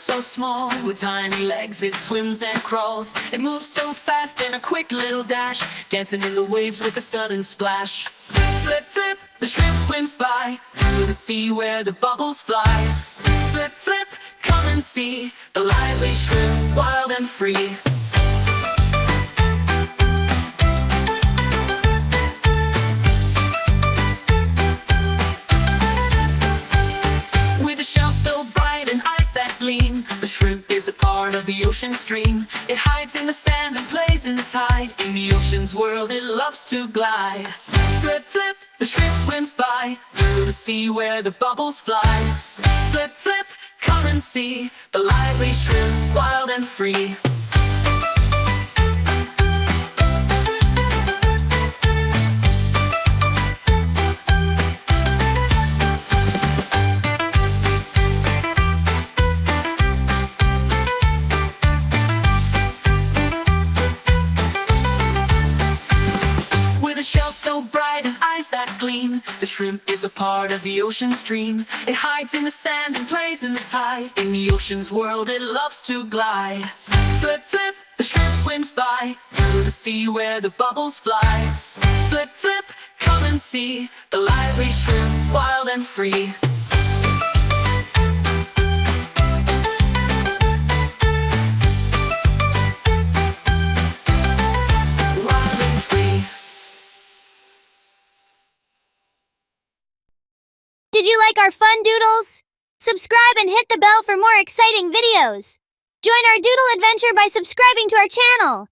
so small, with tiny legs it swims and crawls. It moves so fast in a quick little dash, dancing in the waves with a sudden splash. Flip, flip, the shrimp swims by, through the sea where the bubbles fly. Flip, flip, come and see, the lively shrimp, wild and free. The shrimp is a part of the ocean stream. It hides in the sand and plays in the tide. In the ocean's world it loves to glide. Flip, flip, the shrimp swims by, through the sea where the bubbles fly. Flip, flip, come and see, the lively shrimp, wild and free. So bright and eyes that gleam, the shrimp is a part of the ocean stream. It hides in the sand and plays in the tide. In the ocean's world it loves to glide. Flip, flip, the shrimp swims by, through the sea where the bubbles fly. Flip, flip, come and see, the lively shrimp, wild and free. Did you like our fun doodles? Subscribe and hit the bell for more exciting videos. Join our doodle adventure by subscribing to our channel.